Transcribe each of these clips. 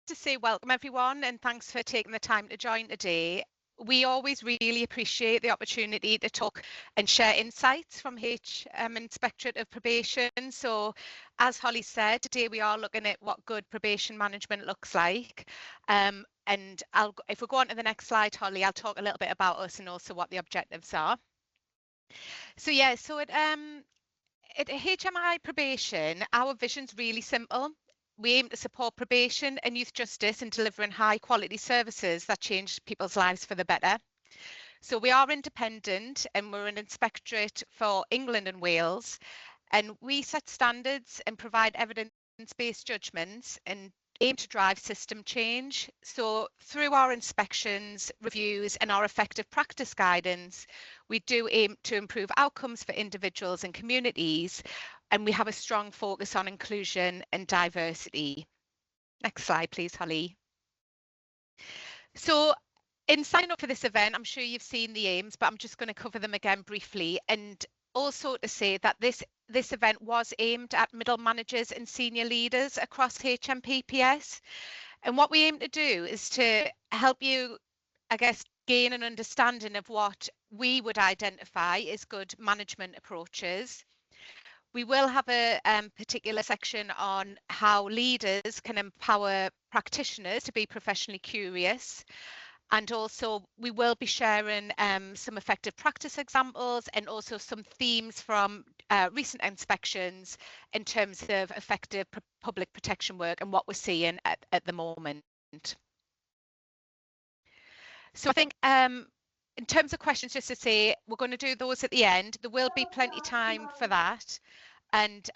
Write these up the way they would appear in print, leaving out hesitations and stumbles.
to say welcome everyone and thanks for taking the time to join today. We always really appreciate the opportunity to talk and share insights from HM Inspectorate of Probation. So as Holly said, today we are looking at what good probation management looks like. And if we go on to the next slide, Holly, I'll talk a little bit about us and also what the objectives are. So at HMI Probation, our vision's really simple. We aim to support probation and youth justice in delivering high quality services that change people's lives for the better. So we are independent and we're an inspectorate for England and Wales, and we set standards and provide evidence-based judgments and aim to drive system change. So through our inspections, reviews and our effective practice guidance, we do aim to improve outcomes for individuals and communities, and we have a strong focus on inclusion and diversity. Next slide, please, Holly. So in signing up for this event, I'm sure you've seen the aims, but I'm just going to cover them again briefly. And also to say that this event was aimed at middle managers and senior leaders across HMPPS. And what we aim to do is to help you, I guess, gain an understanding of what we would identify as good management approaches. We will have a particular section on how leaders can empower practitioners to be professionally curious. And also we will be sharing some effective practice examples and also some themes from recent inspections in terms of effective public protection work and what we're seeing at the moment. So I think in terms of questions, just to say, we're going to do those at the end. There will be plenty of time for that. And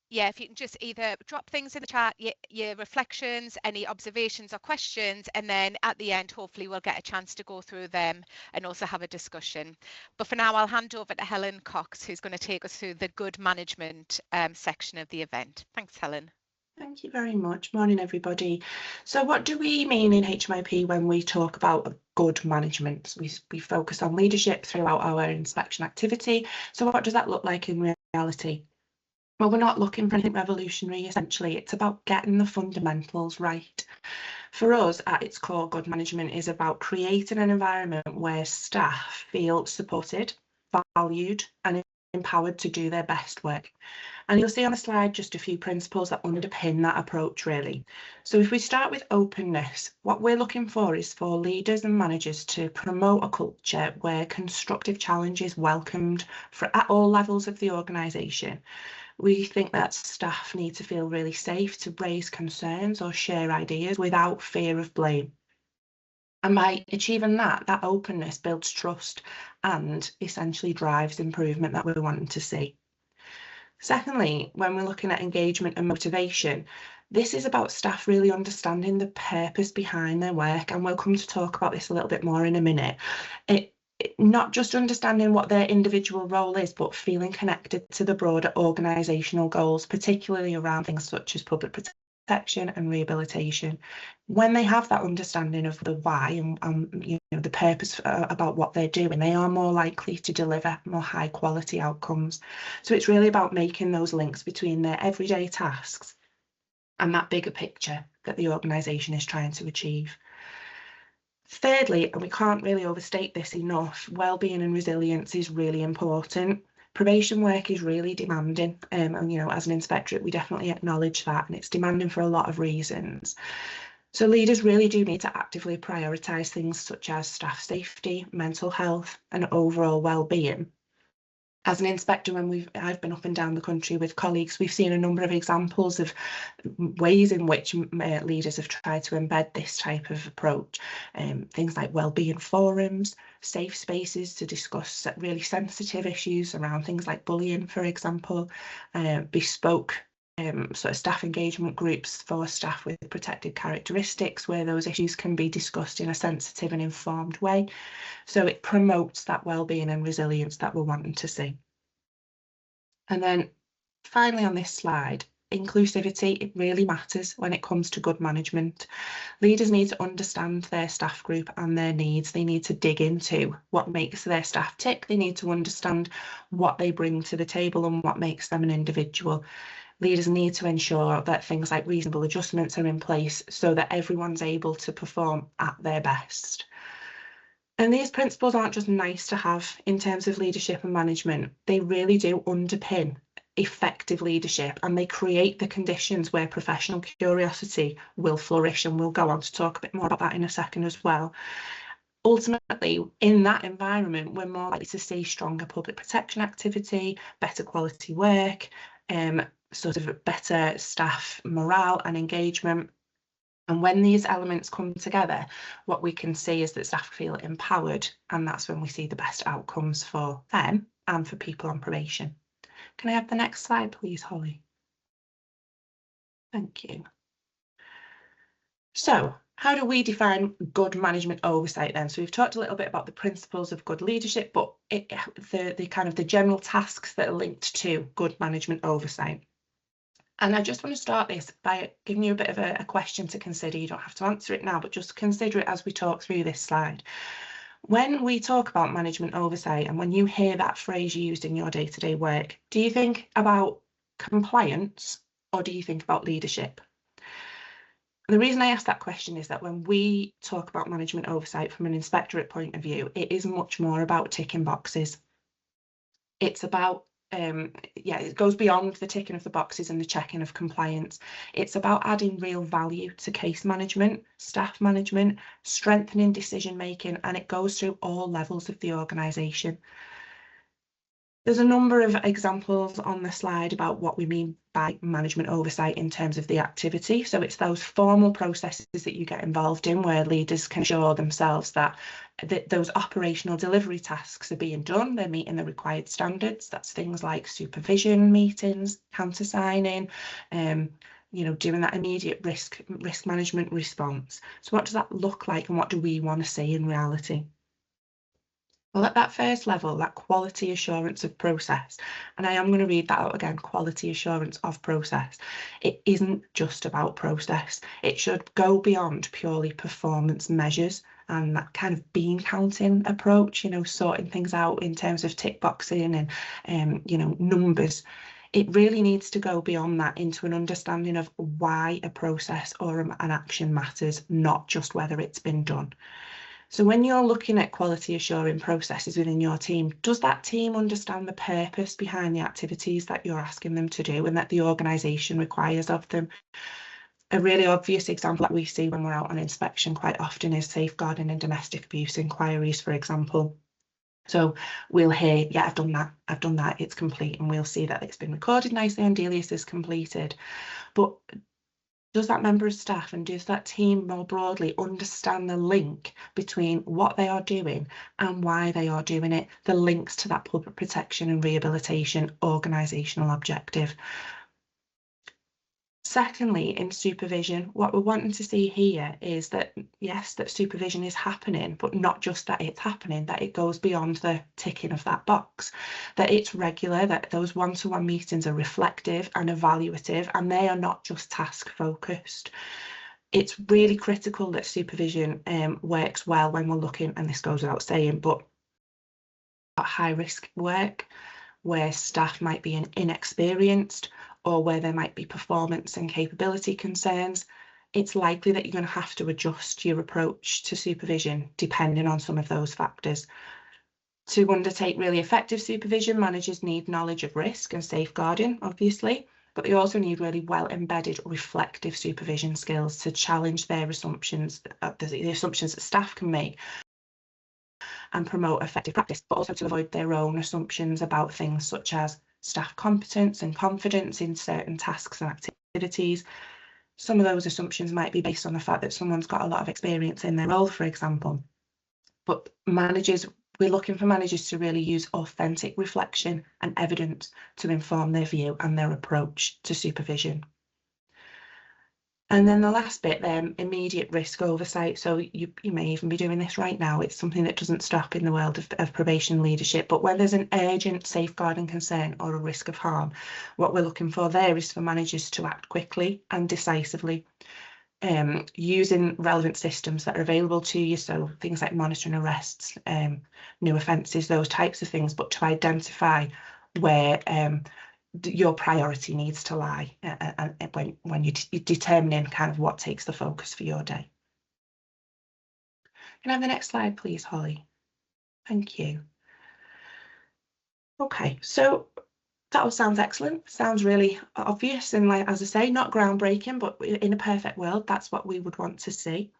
yeah, if you can just either drop things in the chat, your reflections, any observations or questions, and then at the end, hopefully we'll get a chance to go through them and also have a discussion. But for now, I'll hand over to Helen Cox, who's going to take us through the good management section of the event. Thanks, Helen. Thank you very much. Morning, everybody. So what do we mean in HMIP when we talk about good management? We focus on leadership throughout our inspection activity. So what does that look like in reality? Well, we're not looking for anything revolutionary, essentially. It's about getting the fundamentals right. For us, at its core, good management is about creating an environment where staff feel supported, valued, and empowered to do their best work. And you'll see on the slide just a few principles that underpin that approach, really. So if we start with openness, what we're looking for is for leaders and managers to promote a culture where constructive challenge is welcomed at all levels of the organisation. We think that staff need to feel really safe to raise concerns or share ideas without fear of blame. And by achieving that openness builds trust and essentially drives improvement that we're wanting to see. Secondly, when we're looking at engagement and motivation, this is about staff really understanding the purpose behind their work, and we'll come to talk about this a little bit more in a minute. Not just understanding what their individual role is, but feeling connected to the broader organisational goals, particularly around things such as public protection and rehabilitation. When they have that understanding of the why and the purpose about what they're doing, they are more likely to deliver more high quality outcomes. So it's really about making those links between their everyday tasks and that bigger picture that the organisation is trying to achieve. Thirdly, and we can't really overstate this enough, well-being and resilience is really important. Probation work is really demanding, and as an inspectorate we definitely acknowledge that, and it's demanding for a lot of reasons. So leaders really do need to actively prioritise things such as staff safety, mental health and overall well-being. As an inspector, when I've been up and down the country with colleagues, we've seen a number of examples of ways in which leaders have tried to embed this type of approach. Things like wellbeing forums, safe spaces to discuss really sensitive issues around things like bullying, for example, bespoke sort of staff engagement groups for staff with protected characteristics where those issues can be discussed in a sensitive and informed way. So it promotes that well-being and resilience that we're wanting to see. And then finally on this slide, inclusivity, it really matters when it comes to good management. Leaders need to understand their staff group and their needs. They need to dig into what makes their staff tick. They need to understand what they bring to the table and what makes them an individual. Leaders need to ensure that things like reasonable adjustments are in place so that everyone's able to perform at their best. And these principles aren't just nice to have in terms of leadership and management. They really do underpin effective leadership, and they create the conditions where professional curiosity will flourish, and we'll go on to talk a bit more about that in a second as well. Ultimately, in that environment, we're more likely to see stronger public protection activity, better quality work, sort of better staff morale and engagement. And when these elements come together, what we can see is that staff feel empowered, and that's when we see the best outcomes for them and for people on probation. Can I have the next slide, please, Holly? Thank you. So, how do we define good management oversight then? So we've talked a little bit about the principles of good leadership, but the kind of the general tasks that are linked to good management oversight. And I just want to start this by giving you a bit of a question to consider. You don't have to answer it now, but just consider it as we talk through this slide. When we talk about management oversight, and when you hear that phrase used in your day-to-day work, do you think about compliance or do you think about leadership? The reason I ask that question is that when we talk about management oversight from an inspectorate point of view, it is much more about ticking boxes. It's about, it goes beyond the ticking of the boxes and the checking of compliance. It's about adding real value to case management, staff management, strengthening decision making, and it goes through all levels of the organisation. There's a number of examples on the slide about what we mean by management oversight in terms of the activity. So it's those formal processes that you get involved in where leaders can assure themselves that those operational delivery tasks are being done, they're meeting the required standards. That's things like supervision meetings, countersigning, doing that immediate risk management response. So what does that look like, and what do we want to see in reality? Well, at that first level, that quality assurance of process, and I am going to read that out again, quality assurance of process. It isn't just about process. It should go beyond purely performance measures and that kind of bean counting approach, sorting things out in terms of tick boxing and, numbers. It really needs to go beyond that into an understanding of why a process or an action matters, not just whether it's been done. So when you're looking at quality assuring processes within your team, does that team understand the purpose behind the activities that you're asking them to do and that the organisation requires of them? A really obvious example that we see when we're out on inspection quite often is safeguarding and domestic abuse inquiries, for example. So we'll hear, yeah, I've done that, it's complete, and we'll see that it's been recorded nicely on Delius as completed. But does that member of staff and does that team more broadly understand the link between what they are doing and why they are doing it, the links to that public protection and rehabilitation organisational objective? Secondly, in supervision, what we're wanting to see here is that, yes, that supervision is happening, but not just that it's happening, that it goes beyond the ticking of that box, that it's regular, that those one-to-one meetings are reflective and evaluative, and they are not just task focused. It's really critical that supervision works well when we're looking, and this goes without saying, but at high risk work where staff might be inexperienced or where there might be performance and capability concerns, it's likely that you're going to have to adjust your approach to supervision depending on some of those factors. To undertake really effective supervision, managers need knowledge of risk and safeguarding, obviously, but they also need really well embedded reflective supervision skills to challenge their assumptions, the assumptions that staff can make, and promote effective practice, but also to avoid their own assumptions about things such as staff competence and confidence in certain tasks and activities. Some of those assumptions might be based on the fact that someone's got a lot of experience in their role, for example. But we're looking for managers to really use authentic reflection and evidence to inform their view and their approach to supervision. And then the last bit then, immediate risk oversight. So you may even be doing this right now. It's something that doesn't stop in the world of probation leadership. But when there's an urgent safeguarding concern or a risk of harm, what we're looking for there is for managers to act quickly and decisively, using relevant systems that are available to you. So things like monitoring arrests, new offences, those types of things, but to identify where your priority needs to lie when you're determining kind of what takes the focus for your day. Can I have the next slide, please, Holly? Thank you. Okay, so that all sounds excellent. Sounds really obvious and, like, as I say, not groundbreaking, but in a perfect world, that's what we would want to see.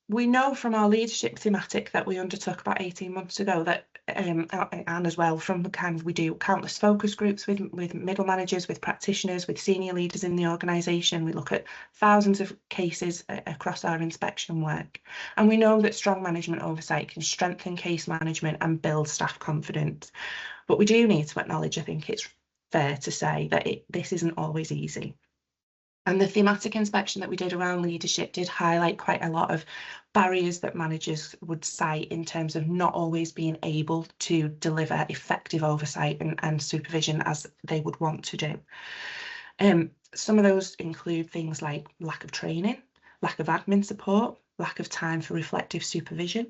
We know from our leadership thematic that we undertook about 18 months ago that, and as well from the kind of, we do countless focus groups with middle managers, with practitioners, with senior leaders in the organisation. We look at thousands of cases across our inspection work. And we know that strong management oversight can strengthen case management and build staff confidence. But we do need to acknowledge, I think it's fair to say, that this isn't always easy. And the thematic inspection that we did around leadership did highlight quite a lot of barriers that managers would cite in terms of not always being able to deliver effective oversight and supervision as they would want to do. Some of those include things like lack of training, lack of admin support, lack of time for reflective supervision.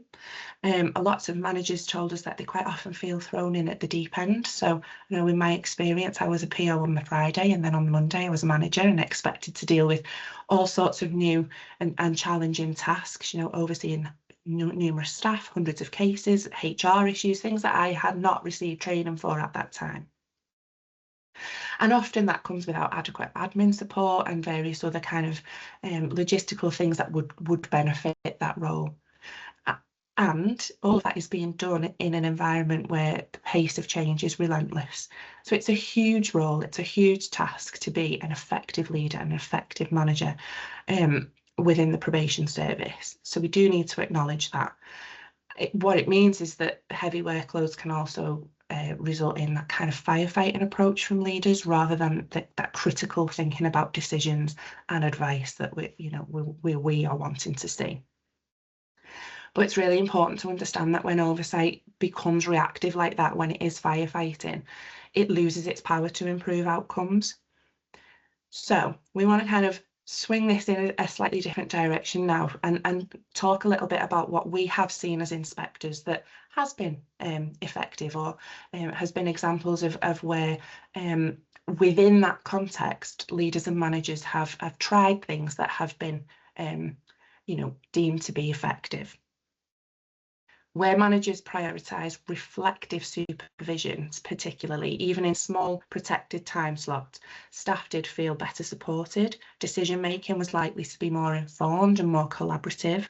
Lots of managers told us that they quite often feel thrown in at the deep end. So, you know, in my experience, I was a PO on the Friday, and then on the Monday I was a manager and expected to deal with all sorts of new and challenging tasks, you know, overseeing numerous staff, hundreds of cases, HR issues, things that I had not received training for at that time. And often that comes without adequate admin support and various other kind of logistical things that would benefit that role. And all of that is being done in an environment where the pace of change is relentless. So it's a huge role, it's a huge task to be an effective leader and an effective manager within the probation service. So we do need to acknowledge that. What it means is that heavy workloads can also result in that kind of firefighting approach from leaders rather than that critical thinking about decisions and advice that we are wanting to see. But it's really important to understand that when oversight becomes reactive like that, when it is firefighting, it loses its power to improve outcomes. So we want to kind of swing this in a slightly different direction now and talk a little bit about what we have seen as inspectors that has been effective, or has been examples of where within that context leaders and managers have tried things that have been deemed to be effective. Where managers prioritise reflective supervisions, particularly, even in small protected time slots, staff did feel better supported, decision making was likely to be more informed and more collaborative,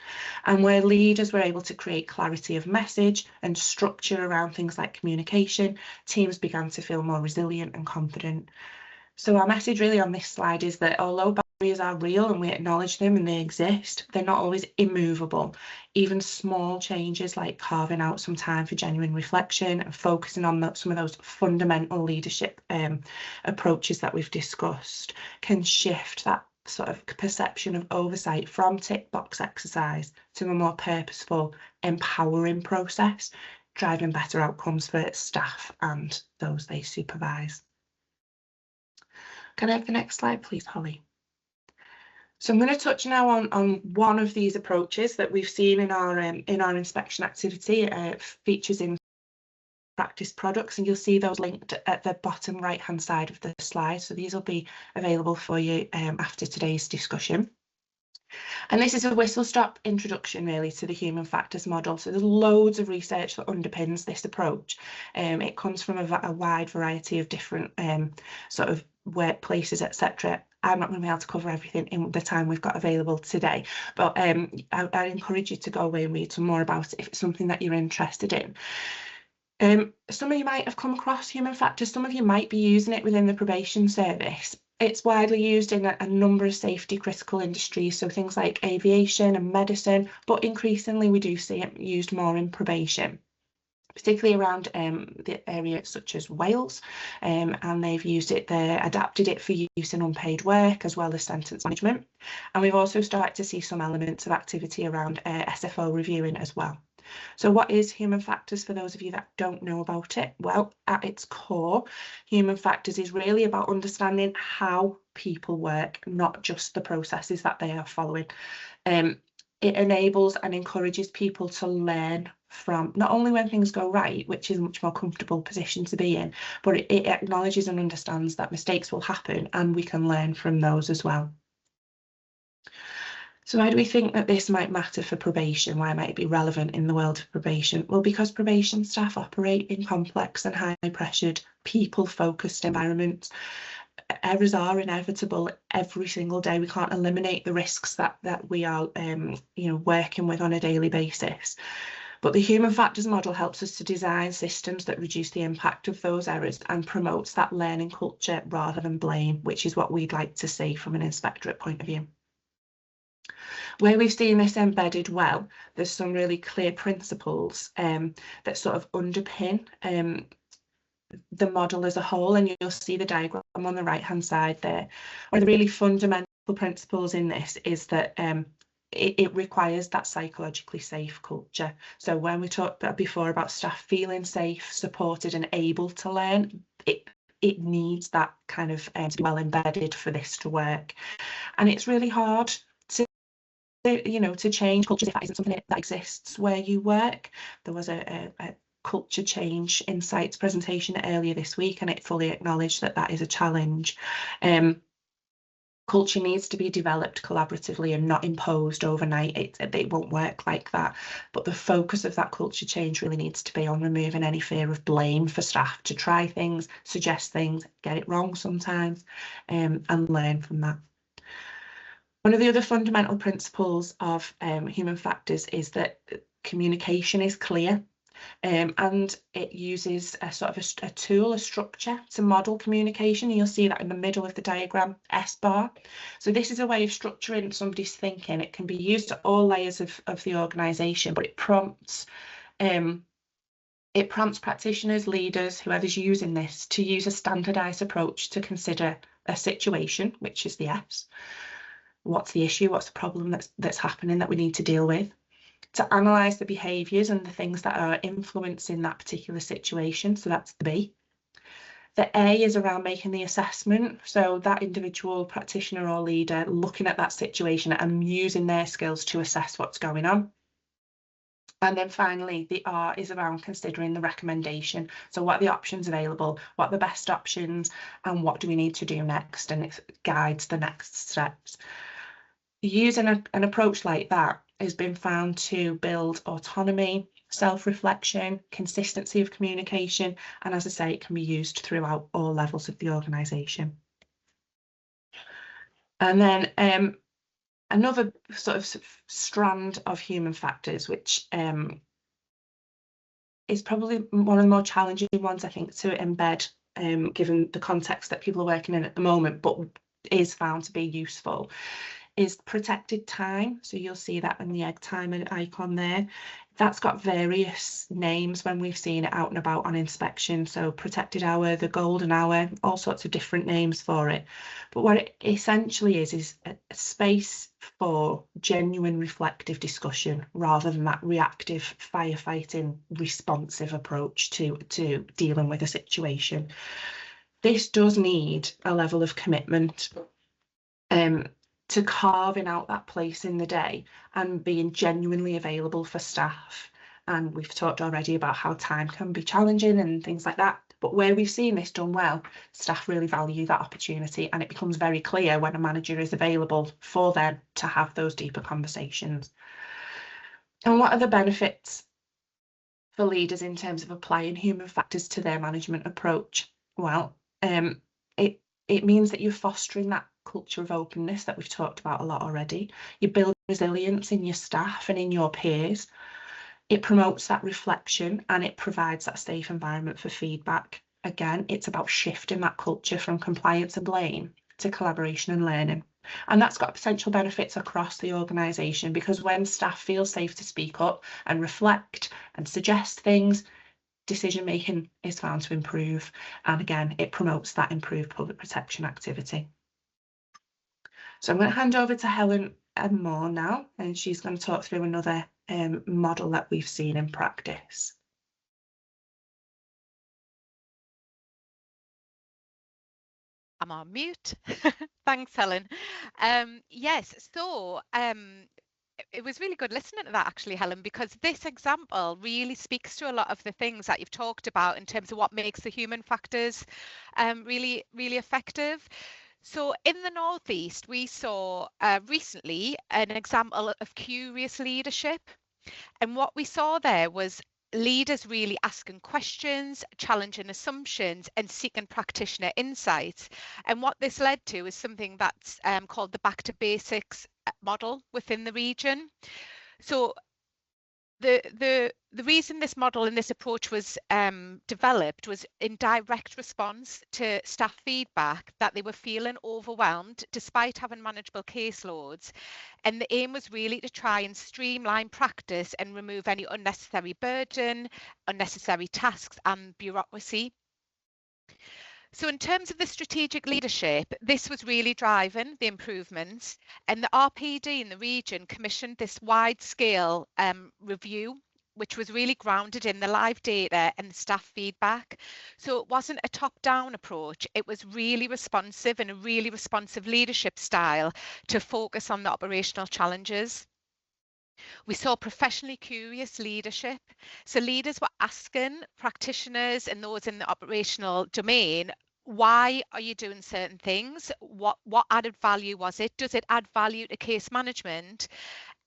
and where leaders were able to create clarity of message and structure around things like communication, teams began to feel more resilient and confident. So our message really on this slide is that although barriers are real and we acknowledge them and they exist, they're not always immovable. Even small changes like carving out some time for genuine reflection and focusing on some of those fundamental leadership approaches that we've discussed can shift that sort of perception of oversight from tick box exercise to a more purposeful, empowering process, driving better outcomes for staff and those they supervise. Can I have the next slide, please, Holly? So I'm going to touch now on one of these approaches that we've seen in our inspection activity. Features in practice products, and you'll see those linked at the bottom right-hand side of the slide. So these will be available for you after today's discussion. And this is a whistle-stop introduction really to the human factors model. So there's loads of research that underpins this approach. It comes from a wide variety of different sort of workplaces, etc. I'm not going to be able to cover everything in the time we've got available today, but I encourage you to go away and read some more about it if it's something that you're interested in. Some of you might have come across human factors, some of you might be using it within the probation service. It's widely used in a number of safety critical industries, so things like aviation and medicine, but increasingly we do see it used more in probation, particularly around the areas such as Wales, and they've used it there, adapted it for use in unpaid work as well as sentence management. And we've also started to see some elements of activity around SFO reviewing as well. So what is human factors for those of you that don't know about it? Well, at its core, human factors is really about understanding how people work, not just the processes that they are following. It enables and encourages people to learn from not only when things go right, which is a much more comfortable position to be in, but it acknowledges and understands that mistakes will happen and we can learn from those as well. So why do we think that this might matter for probation? Why might it be relevant in the world of probation? Well, because probation staff operate in complex and high-pressured, people-focused environments. Errors are inevitable every single day. We can't eliminate the risks that we are working with on a daily basis. But the human factors model helps us to design systems that reduce the impact of those errors and promotes that learning culture rather than blame, which is what we'd like to see from an inspectorate point of view. Where we've seen this embedded well, there's some really clear principles that sort of underpin the model as a whole, and you'll see the diagram on the right hand side there. One of the really fundamental principles in this is that it requires that psychologically safe culture. So when we talked before about staff feeling safe, supported and able to learn, it needs that kind of to be well embedded for this to work. And it's really hard to change cultures if that isn't something that exists where you work. There was a culture change insights presentation earlier this week, and it fully acknowledged that that is a challenge. Culture needs to be developed collaboratively and not imposed overnight. It won't work like that. But the focus of that culture change really needs to be on removing any fear of blame for staff to try things, suggest things, get it wrong sometimes, and learn from that. One of the other fundamental principles of human factors is that communication is clear, and it uses a sort of a tool, a structure to model communication. You'll see that in the middle of the diagram, S bar. So this is a way of structuring somebody's thinking. It can be used at all layers of the organisation, but it prompts practitioners, leaders, whoever's using this, to use a standardised approach to consider a situation, which is the S. What's the issue? What's the problem that's happening that we need to deal with? To analyse the behaviours and the things that are influencing that particular situation. So that's the B. The A is around making the assessment. So that individual practitioner or leader looking at that situation and using their skills to assess what's going on. And then finally, the R is around considering the recommendation. So what are the options available? What are the best options? And what do we need to do next? And it guides the next steps. Using an approach like that has been found to build autonomy, self-reflection, consistency of communication, and as I say, it can be used throughout all levels of the organisation. And then another sort of strand of human factors, which is probably one of the more challenging ones, I think, to embed, given the context that people are working in at the moment, but is found to be useful, is protected time. So you'll see that in the egg timer icon there. That's got various names when we've seen it out and about on inspection. So protected hour, the golden hour, all sorts of different names for it. But what it essentially is a space for genuine reflective discussion rather than that reactive firefighting responsive approach to dealing with a situation. This does need a level of commitment to carving out that place in the day and being genuinely available for staff. And we've talked already about how time can be challenging and things like that. But where we've seen this done well, staff really value that opportunity, and it becomes very clear when a manager is available for them to have those deeper conversations. And what are the benefits for leaders in terms of applying human factors to their management approach? Well, it means that you're fostering that culture of openness that we've talked about a lot already. You build resilience in your staff and in your peers. It promotes that reflection and it provides that safe environment for feedback. Again, it's about shifting that culture from compliance and blame to collaboration and learning. And that's got potential benefits across the organisation, because when staff feel safe to speak up and reflect and suggest things, decision making is found to improve, and again it promotes that improved public protection activity. So I'm going to hand over to Helen Moore now, and she's going to talk through another model that we've seen in practice. I'm on mute. Thanks, Helen. Yes, so it was really good listening to that actually, Helen, because this example really speaks to a lot of the things that you've talked about in terms of what makes the human factors really, really effective. So in the Northeast, we saw recently an example of curious leadership. And what we saw there was leaders really asking questions, challenging assumptions, and seeking practitioner insights. And what this led to is something that's called the back to basics model within the region. So the reason this model and this approach was developed was in direct response to staff feedback that they were feeling overwhelmed despite having manageable caseloads. And the aim was really to try and streamline practice and remove any unnecessary burden, unnecessary tasks and bureaucracy. So in terms of the strategic leadership, this was really driving the improvements, and the RPD in the region commissioned this wide-scale review, which was really grounded in the live data and staff feedback. So it wasn't a top-down approach, it was really responsive and a really responsive leadership style to focus on the operational challenges. We saw professionally curious leadership. So leaders were asking practitioners and those in the operational domain, why are you doing certain things? What added value was it? Does it add value to case management?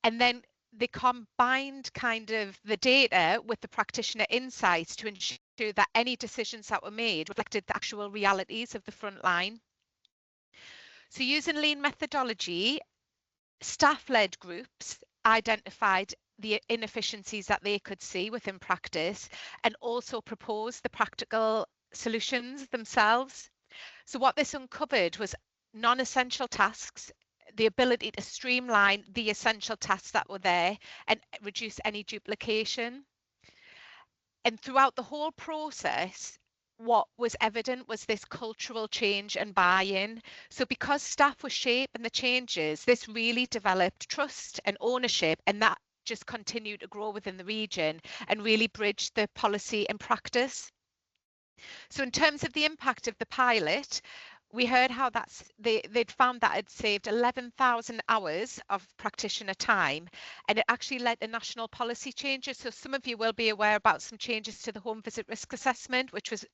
And then they combined kind of the data with the practitioner insights to ensure that any decisions that were made reflected the actual realities of the front line. So using lean methodology, staff-led groups identified the inefficiencies that they could see within practice and also proposed the practical solutions themselves. So what this uncovered was non-essential tasks, the ability to streamline the essential tasks that were there and reduce any duplication. And throughout the whole process, what was evident was this cultural change and buy-in. So because staff were shaping the changes, this really developed trust and ownership, and that just continued to grow within the region and really bridged the policy and practice. So in terms of the impact of the pilot, we heard how they'd found that it saved 11,000 hours of practitioner time, and it actually led to national policy changes. So some of you will be aware about some changes to the home visit risk assessment, which was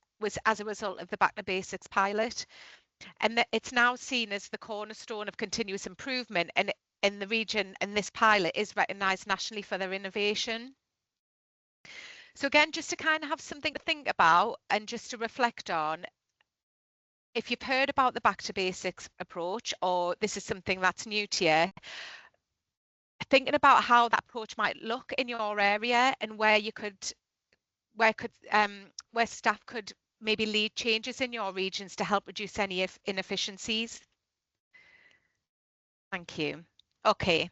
as a result of the Back to Basics pilot. And it's now seen as the cornerstone of continuous improvement, and in the region, and this pilot is recognised nationally for their innovation. So again, just to kind of have something to think about and just to reflect on, if you've heard about the back to basics approach, or this is something that's new to you, thinking about how that approach might look in your area and where staff could maybe lead changes in your regions to help reduce any inefficiencies. Thank you. Okay.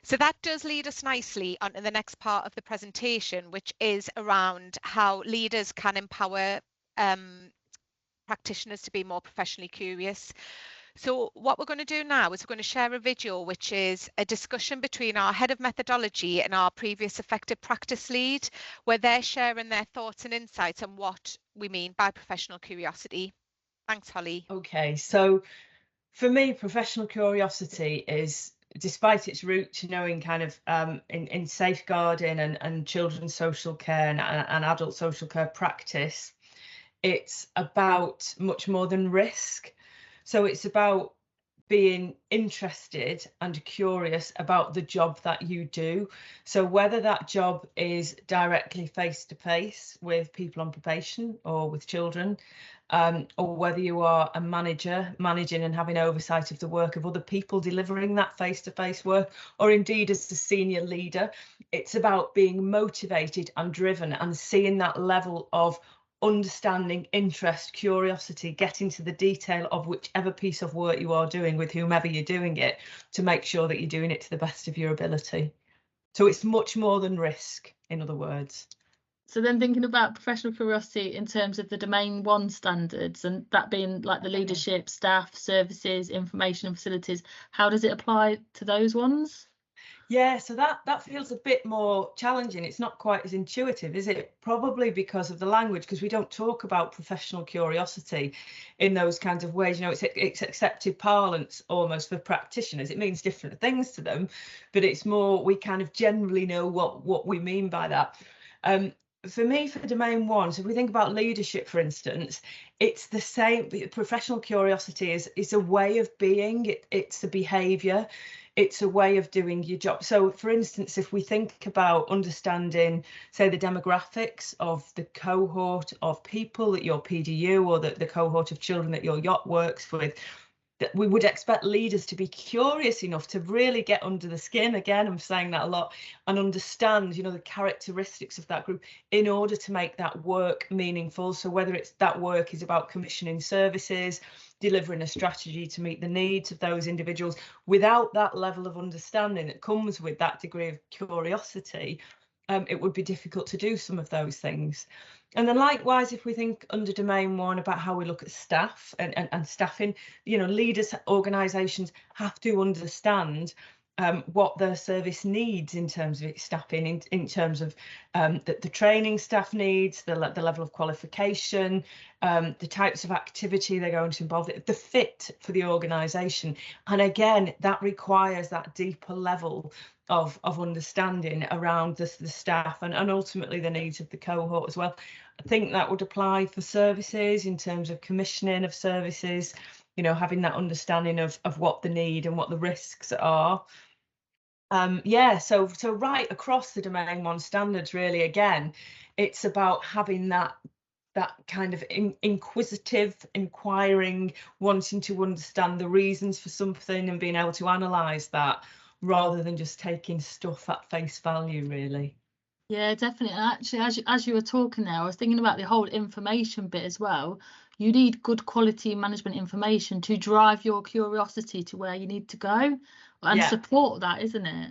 So that does lead us nicely onto the next part of the presentation, which is around how leaders can empower practitioners to be more professionally curious. So what we're going to do now is we're going to share a video which is a discussion between our head of methodology and our previous effective practice lead, where they're sharing their thoughts and insights on what we mean by professional curiosity. Thanks, Holly. Okay, so for me, professional curiosity is, despite its roots, in kind of in safeguarding and children's social care and adult social care practice, it's about much more than risk. So it's about being interested and curious about the job that you do. So whether that job is directly face-to-face with people on probation or with children, or whether you are a manager managing and having oversight of the work of other people delivering that face-to-face work, or indeed as the senior leader, it's about being motivated and driven and seeing that level of understanding, interest, curiosity, getting to the detail of whichever piece of work you are doing with whomever you're doing it, to make sure that you're doing it to the best of your ability. So it's much more than risk, in other words. So then thinking about professional curiosity in terms of the Domain 1 standards, and that being like the leadership, staff, services, information and facilities, how does it apply to those ones? Yeah, so that feels a bit more challenging. It's not quite as intuitive, is it? Probably because of the language, because we don't talk about professional curiosity in those kinds of ways. You know, it's accepted parlance almost for practitioners. It means different things to them, but it's more, we kind of generally know what we mean by that. For me, for domain one, so if we think about leadership, for instance, it's the same. Professional curiosity is a way of being. It's a behaviour. It's a way of doing your job. So, for instance, if we think about understanding, say, the demographics of the cohort of people at your PDU, or the cohort of children that your yacht works with, that we would expect leaders to be curious enough to really get under the skin. Again, I'm saying that a lot, and understand, you know, the characteristics of that group in order to make that work meaningful. So whether it's that work is about commissioning services, delivering a strategy to meet the needs of those individuals, without that level of understanding that comes with that degree of curiosity, it would be difficult to do some of those things. And then likewise, if we think under domain one about how we look at staff and staffing, you know, leaders, organisations have to understand what their service needs in terms of its staffing, in terms of the training staff needs, the level of qualification, the types of activity they're going to involve, the fit for the organisation. And again, that requires that deeper level of understanding around the staff and ultimately the needs of the cohort as well. I think that would apply for services in terms of commissioning of services, you know, having that understanding of what the need and what the risks are. Yeah, so right across the domain one standards, really, again, it's about having that kind of inquisitive, inquiring, wanting to understand the reasons for something and being able to analyse that, rather than just taking stuff at face value, really. Yeah, definitely. And actually, as you were talking there, I was thinking about the whole information bit as well. You need good quality management information to drive your curiosity to where you need to go and support that, isn't it?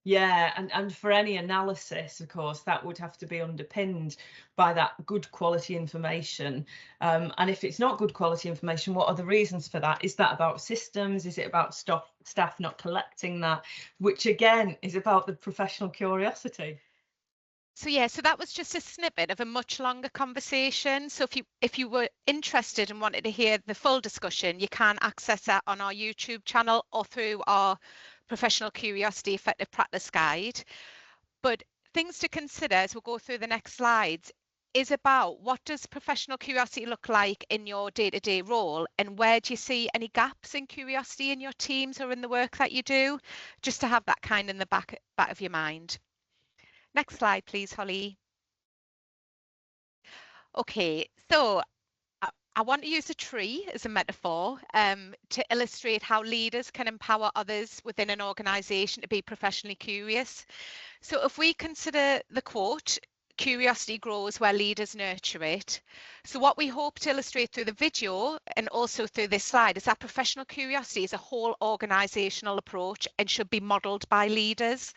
Yeah, and for any analysis, of course, that would have to be underpinned by that good quality information. And if it's not good quality information, what are the reasons for that? Is that about systems? Is it about staff not collecting that? Which again is about the professional curiosity. So yeah, so that was just a snippet of a much longer conversation. So if you were interested and wanted to hear the full discussion, you can access that on our YouTube channel or through our Professional Curiosity Effective Practice Guide. But things to consider as we'll go through the next slides is about, what does professional curiosity look like in your day-to-day role, and where do you see any gaps in curiosity in your teams or in the work that you do, just to have that kind in the back of your mind. Next slide, please, Holly. Okay, so I want to use a tree as a metaphor to illustrate how leaders can empower others within an organisation to be professionally curious. So if we consider the quote, "Curiosity grows where leaders nurture it." So what we hope to illustrate through the video and also through this slide is that professional curiosity is a whole organisational approach and should be modelled by leaders.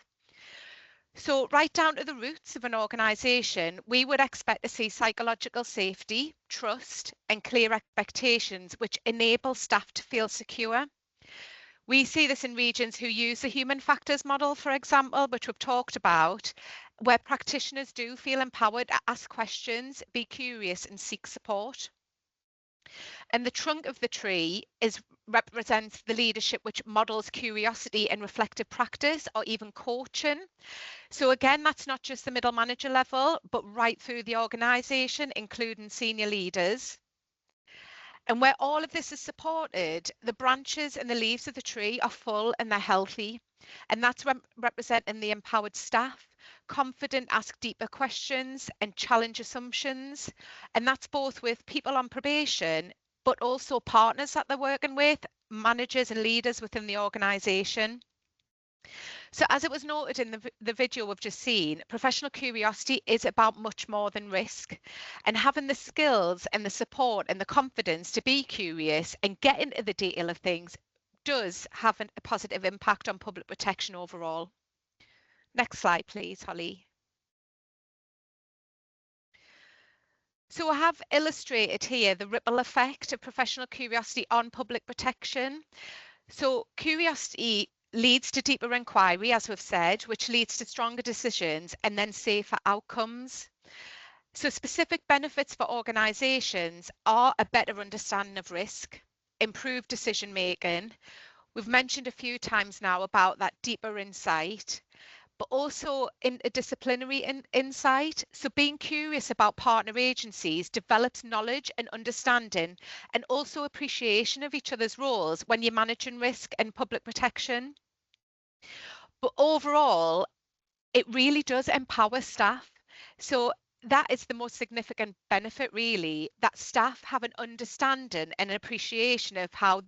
So right down to the roots of an organisation, we would expect to see psychological safety, trust, and clear expectations which enable staff to feel secure. We see this in regions who use the human factors model, for example, which we've talked about, where practitioners do feel empowered to ask questions, be curious, and seek support. And the trunk of the tree represents the leadership which models curiosity and reflective practice, or even coaching. So again, that's not just the middle manager level, but right through the organisation, including senior leaders. And where all of this is supported, the branches and the leaves of the tree are full and they're healthy. And that's representing the empowered staff, confident ask deeper questions and challenge assumptions. And that's both with people on probation, but also partners that they're working with, managers and leaders within the organisation. So as it was noted in the video we've just seen, professional curiosity is about much more than risk, and having the skills and the support and the confidence to be curious and get into the detail of things does have a positive impact on public protection overall. Next slide, please, Holly. So I have illustrated here the ripple effect of professional curiosity on public protection. So curiosity leads to deeper inquiry, as we've said, which leads to stronger decisions and then safer outcomes. So specific benefits for organisations are a better understanding of risk, improved decision making. We've mentioned a few times now about that deeper insight, but also interdisciplinary insight. So being curious about partner agencies develops knowledge and understanding, and also appreciation of each other's roles when you're managing risk and public protection. But overall, it really does empower staff. So that is the most significant benefit, really, that staff have an understanding and an appreciation of how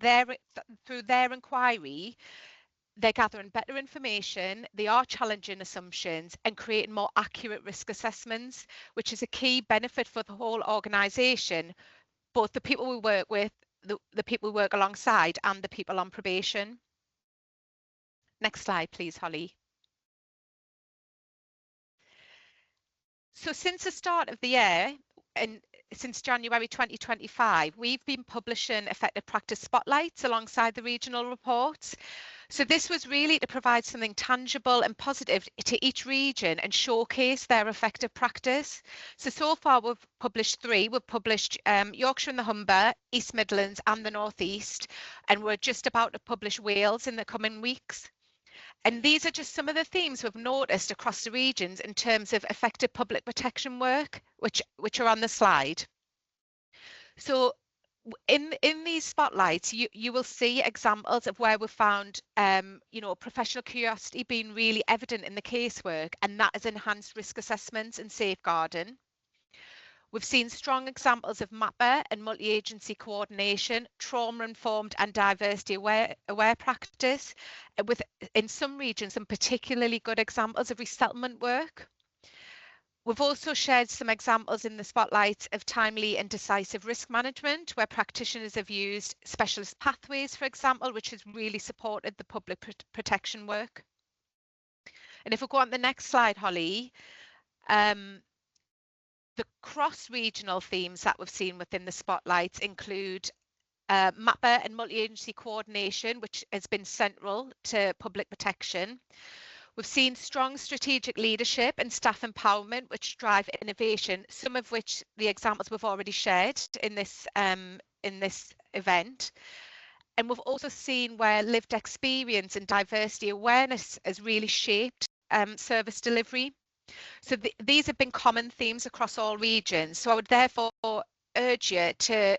through their inquiry, they're gathering better information, they are challenging assumptions and creating more accurate risk assessments, which is a key benefit for the whole organisation, both the people we work with, the people we work alongside, and the people on probation. Next slide, please, Holly. So since the start of the year, and since January 2025, we've been publishing effective practice spotlights alongside the regional reports. So this was really to provide something tangible and positive to each region and showcase their effective practice. So far we've published 3. We've published Yorkshire and the Humber, East Midlands and the North East, and we're just about to publish Wales in the coming weeks. And these are just some of the themes we've noticed across the regions in terms of effective public protection work, which are on the slide. So in these spotlights, you will see examples of where we've found, professional curiosity being really evident in the casework, and that has enhanced risk assessments and safeguarding. We've seen strong examples of MAPA and multi-agency coordination, trauma-informed and diversity-aware practice, with, in some regions, some particularly good examples of resettlement work. We've also shared some examples in the spotlight of timely and decisive risk management, where practitioners have used specialist pathways, for example, which has really supported the public protection work. And if we go on to the next slide, Holly, the cross-regional themes that we've seen within the spotlights include MAPA and multi-agency coordination, which has been central to public protection. We've seen strong strategic leadership and staff empowerment, which drive innovation, some of which the examples we've already shared in this event. And we've also seen where lived experience and diversity awareness has really shaped service delivery. So these have been common themes across all regions. So I would therefore urge you to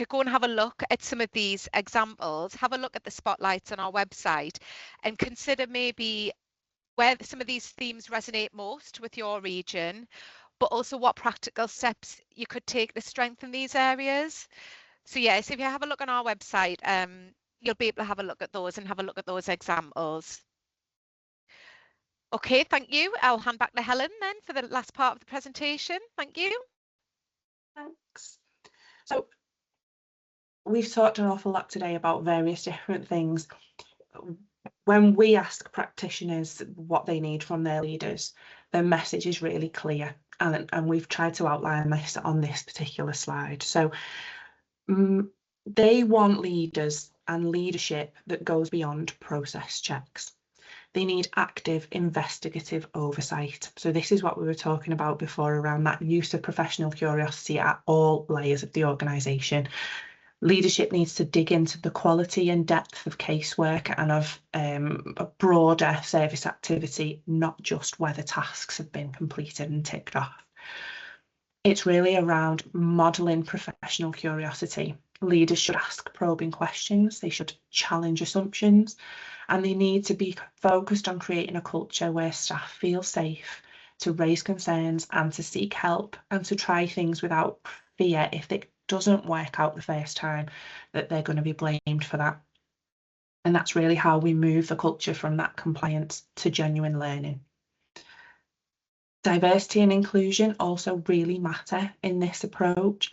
go and have a look at some of these examples, have a look at the spotlights on our website, and consider maybe where some of these themes resonate most with your region, but also what practical steps you could take to strengthen these areas. So yes, if you have a look on our website, you'll be able to have a look at those and have a look at those examples. Okay, thank you. I'll hand back to Helen then for the last part of the presentation. Thank you. Thanks. So we've talked an awful lot today about various different things. When we ask practitioners what they need from their leaders, their message is really clear, and we've tried to outline this on this particular slide. So they want leaders and leadership that goes beyond process checks. They need active investigative oversight. So this is what we were talking about before around that use of professional curiosity at all layers of the organisation. Leadership needs to dig into the quality and depth of casework and of a broader service activity, not just whether tasks have been completed and ticked off. It's really around modelling professional curiosity. Leaders should ask probing questions, they should challenge assumptions, and they need to be focused on creating a culture where staff feel safe to raise concerns and to seek help and to try things without fear if it doesn't work out the first time that they're going to be blamed for that. And that's really how we move the culture from that compliance to genuine learning. Diversity and inclusion also really matter in this approach,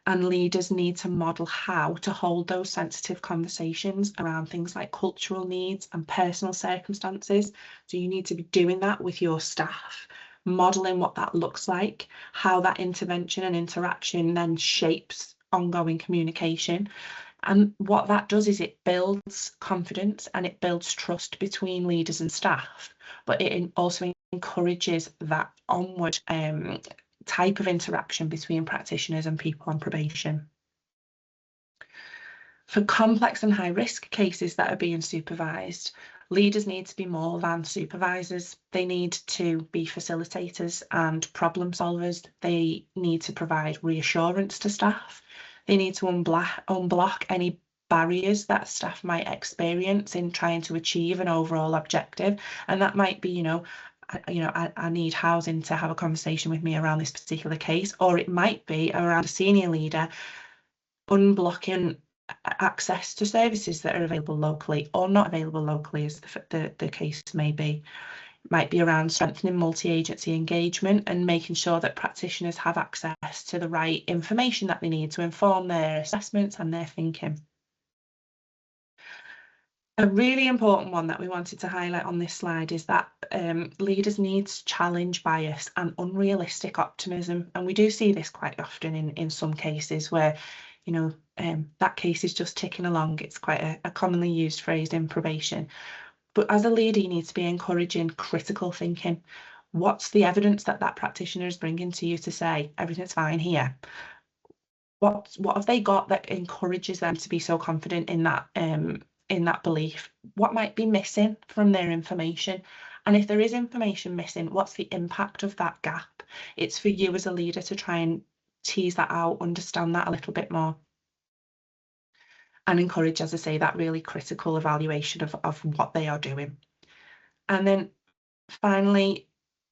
and leaders need to model how to hold those sensitive conversations around things like cultural needs and personal circumstances. So you need to be doing that with your staff, modeling what that looks like, how that intervention and interaction then shapes ongoing communication, And what that does is it builds confidence and it builds trust between leaders and staff, but it also encourages that onward type of interaction between practitioners and people on probation. For complex and high risk cases that are being supervised, leaders need to be more than supervisors. They need to be facilitators and problem solvers. They need to provide reassurance to staff. They need to unblock any barriers that staff might experience in trying to achieve an overall objective. And that might be, I need housing to have a conversation with me around this particular case, or it might be around a senior leader unblocking access to services that are available locally or not available locally, as the case may be. It might be around strengthening multi-agency engagement and making sure that practitioners have access to the right information that they need to inform their assessments and their thinking. A really important one that we wanted to highlight on this slide is that leaders need to challenge bias and unrealistic optimism. And we do see this quite often in some cases where, that case is just ticking along. It's quite a commonly used phrase in probation. But as a leader, you need to be encouraging critical thinking. What's the evidence that practitioner is bringing to you to say everything's fine here? What have they got that encourages them to be so confident in that belief? What might be missing from their information? And if there is information missing, what's the impact of that gap? It's for you as a leader to try and tease that out, understand that a little bit more, and encourage, as I say, that really critical evaluation of what they are doing. And then finally,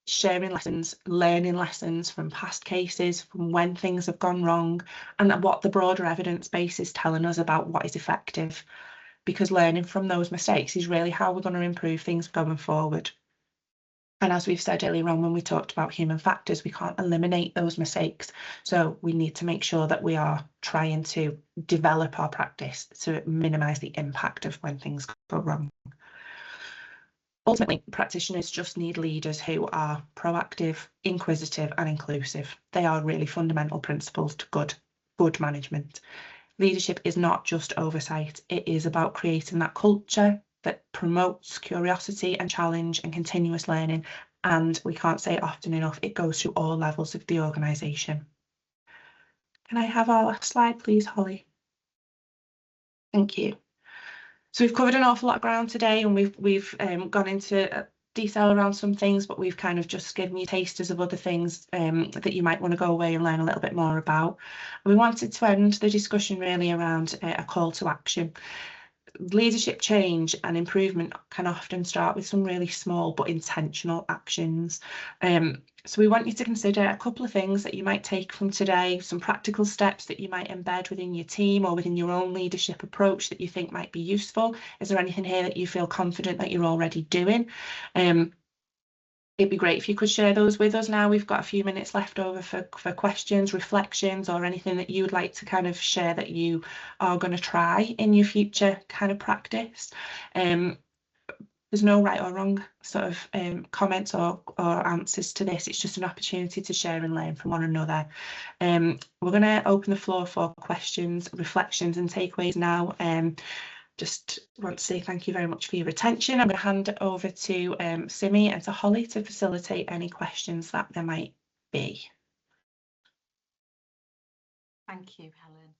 sharing lessons, learning lessons from past cases, from when things have gone wrong, and what the broader evidence base is telling us about what is effective, because learning from those mistakes is really how we're going to improve things going forward. And as we've said earlier on when we talked about human factors, we can't eliminate those mistakes. So we need to make sure that we are trying to develop our practice to minimise the impact of when things go wrong. Ultimately, practitioners just need leaders who are proactive, inquisitive and inclusive. They are really fundamental principles to good management. Leadership is not just oversight. It is about creating that culture that promotes curiosity and challenge and continuous learning. And we can't say it often enough, it goes through all levels of the organisation. Can I have our last slide, please, Holly? Thank you. So we've covered an awful lot of ground today, and we've gone into detail around some things, but we've kind of just given you tasters of other things that you might want to go away and learn a little bit more about. We wanted to end the discussion really around a call to action. Leadership change and improvement can often start with some really small but intentional actions. So we want you to consider a couple of things that you might take from today, some practical steps that you might embed within your team or within your own leadership approach that you think might be useful. Is there anything here that you feel confident that you're already doing? It'd be great if you could share those with us now. We've got a few minutes left over for questions, reflections, or anything that you would like to kind of share that you are going to try in your future kind of practice. There's no right or wrong sort of comments or answers to this. It's just an opportunity to share and learn from one another. We're going to open the floor for questions, reflections and takeaways now. Just want to say thank you very much for your attention. I'm going to hand it over to Simi and to Holly to facilitate any questions that there might be. Thank you, Helen.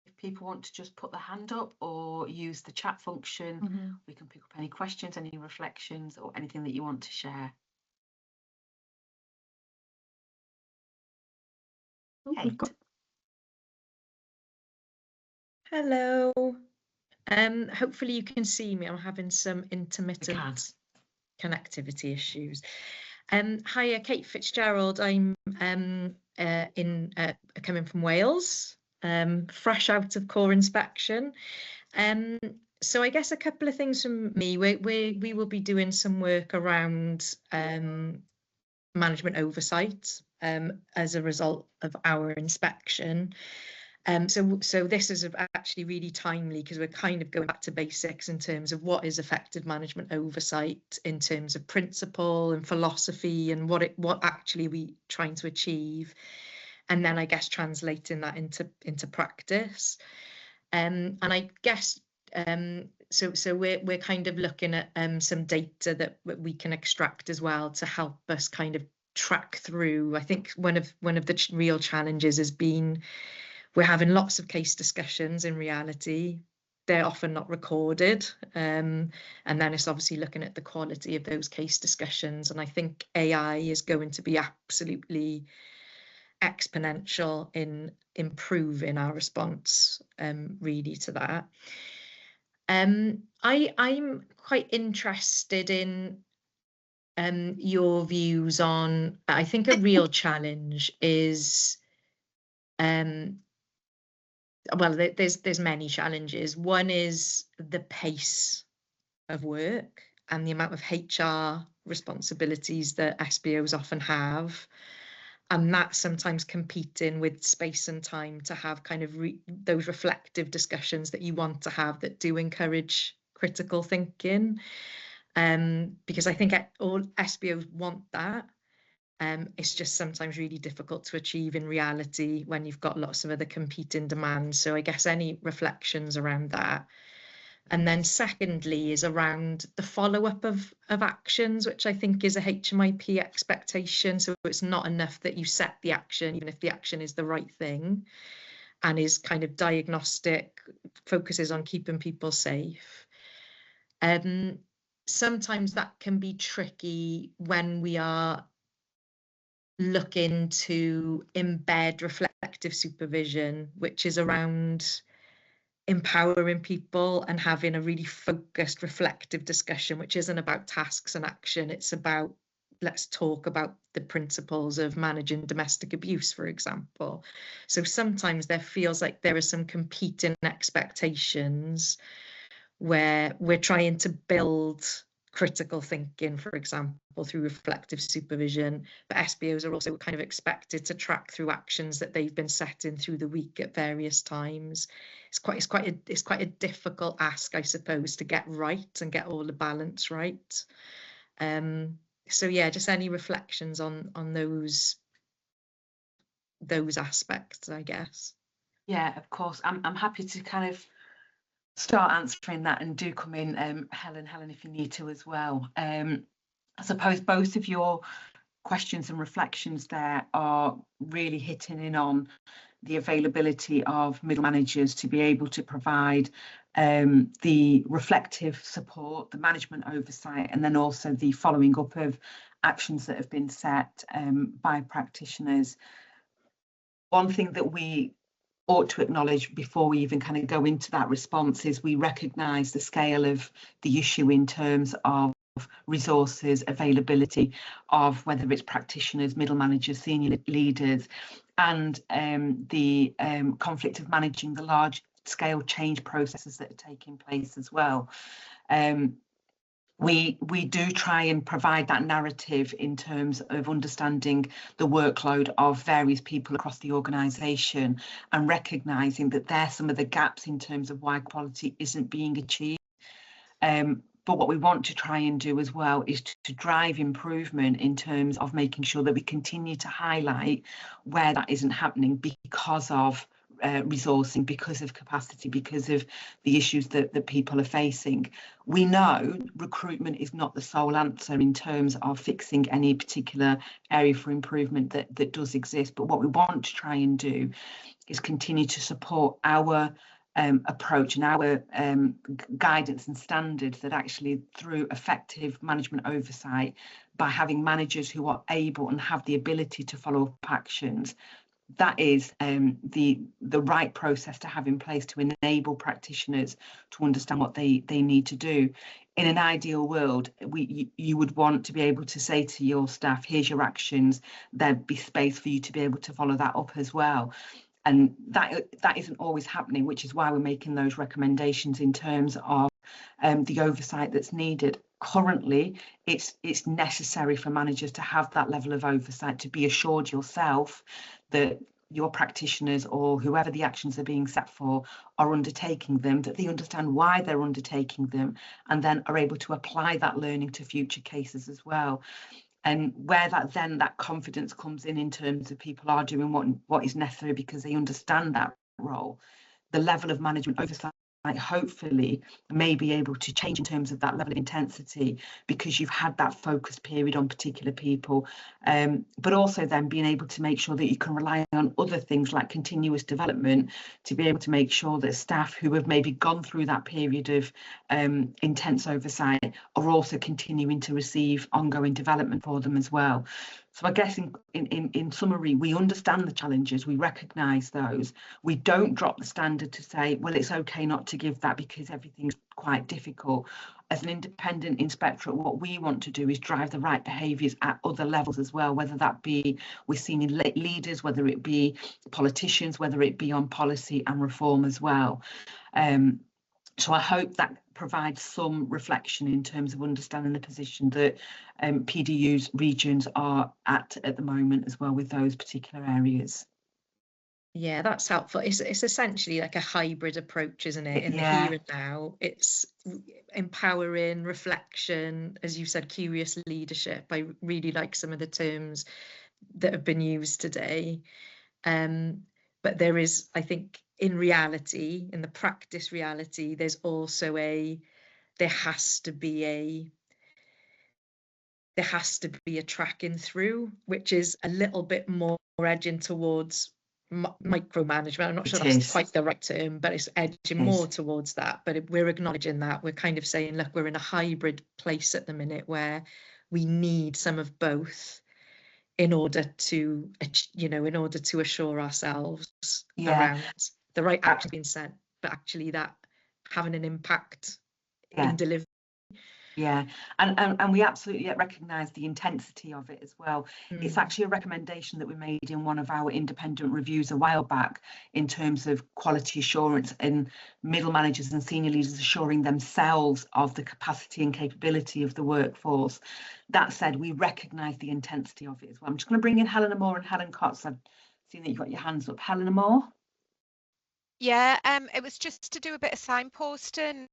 If people want to just put their hand up or use the chat function, we can pick up any questions, any reflections or anything that you want to share. Okay. Hello. Hopefully you can see me. I'm having some intermittent connectivity issues. Hiya, Kate Fitzgerald. I'm coming from Wales, fresh out of core inspection. So I guess a couple of things from me. We will be doing some work around management oversight as a result of our inspection. So this is actually really timely because we're kind of going back to basics in terms of what is effective management oversight in terms of principle and philosophy and what actually we trying to achieve. and then I guess translating that into practice. And I guess so we're kind of looking at some data that we can extract as well to help us kind of track through. I think one of the real challenges has been we're having lots of case discussions. In reality, they're often not recorded, and then it's obviously looking at the quality of those case discussions. And I think AI is going to be absolutely exponential in improving our response really to that. I'm quite interested in your views on, I think a real challenge is, well, there's many challenges. One is the pace of work and the amount of HR responsibilities that SBOs often have, and that sometimes competing with space and time to have kind of those reflective discussions that you want to have that do encourage critical thinking. Because I think all SBOs want that. It's just sometimes really difficult to achieve in reality when you've got lots of other competing demands. So I guess any reflections around that. And then secondly is around the follow-up of actions, which I think is a HMIP expectation. So it's not enough that you set the action, even if the action is the right thing and is kind of diagnostic, focuses on keeping people safe. Sometimes that can be tricky when we are looking to embed reflective supervision, which is around empowering people and having a really focused reflective discussion, which isn't about tasks and action. It's about, let's talk about the principles of managing domestic abuse, for example. So sometimes there feels like there are some competing expectations where we're trying to build critical thinking, for example, through reflective supervision, but SBOs are also kind of expected to track through actions that they've been setting through the week at various times. It's quite a difficult ask, I suppose, to get right and get all the balance right. So yeah, just any reflections on those aspects, I guess. Yeah, of course. I'm happy to kind of start answering that, and do come in, Helen, if you need to as well. I suppose both of your questions and reflections there are really hitting in on the availability of middle managers to be able to provide the reflective support, the management oversight, and then also the following up of actions that have been set by practitioners. One thing that we ought to acknowledge before we even kind of go into that response is we recognise the scale of the issue in terms of resources, availability of whether it's practitioners, middle managers, senior leaders, and the conflict of managing the large scale change processes that are taking place as well. We do try and provide that narrative in terms of understanding the workload of various people across the organisation and recognising that there's some of the gaps in terms of why quality isn't being achieved. But what we want to try and do as well is to drive improvement in terms of making sure that we continue to highlight where that isn't happening because of resourcing, because of capacity, because of the issues that people are facing. We know recruitment is not the sole answer in terms of fixing any particular area for improvement that does exist, but what we want to try and do is continue to support our approach and our guidance and standards that actually, through effective management oversight, by having managers who are able and have the ability to follow up actions, that is the right process to have in place to enable practitioners to understand what they need to do. In an ideal world, you would want to be able to say to your staff, here's your actions, there'd be space for you to be able to follow that up as well. And that isn't always happening, which is why we're making those recommendations in terms of the oversight that's needed. Currently, it's necessary for managers to have that level of oversight, to be assured yourself that your practitioners or whoever the actions are being set for are undertaking them, that they understand why they're undertaking them, and then are able to apply that learning to future cases as well. And where that confidence comes in terms of people are doing what is necessary because they understand that role, the level of management oversight hopefully may be able to change in terms of that level of intensity because you've had that focused period on particular people, but also then being able to make sure that you can rely on other things like continuous development to be able to make sure that staff who have maybe gone through that period of intense oversight are also continuing to receive ongoing development for them as well. So I guess in summary, we understand the challenges, we recognise those. We don't drop the standard to say, well, it's okay not to give that because everything's quite difficult. As an independent inspectorate, what we want to do is drive the right behaviours at other levels as well, whether that be with senior leaders, whether it be politicians, whether it be on policy and reform as well. So I hope that provides some reflection in terms of understanding the position that PDU's regions are at the moment as well with those particular areas. Yeah, that's helpful. It's essentially like a hybrid approach, isn't it? In the here and now, it's empowering, reflection, as you said, curious leadership. I really like some of the terms that have been used today. But there is, I think, in reality, in the practice reality, there's also there has to be a tracking through, which is a little bit more edging towards micromanagement. I'm not sure that's quite the right term, but it's edging more towards that. But we're acknowledging that. We're kind of saying, look, we're in a hybrid place at the minute where we need some of both in order to, in order to assure ourselves around the right action being sent, but actually that having an impact in delivery. Yeah, and we absolutely recognise the intensity of it as well. It's actually a recommendation that we made in one of our independent reviews a while back in terms of quality assurance and middle managers and senior leaders assuring themselves of the capacity and capability of the workforce. That said, we recognise the intensity of it as well. I'm just going to bring in Helena Moore and Helen Cox. I've seen that you've got your hands up. Helena Moore? Yeah, it was just to do a bit of signposting.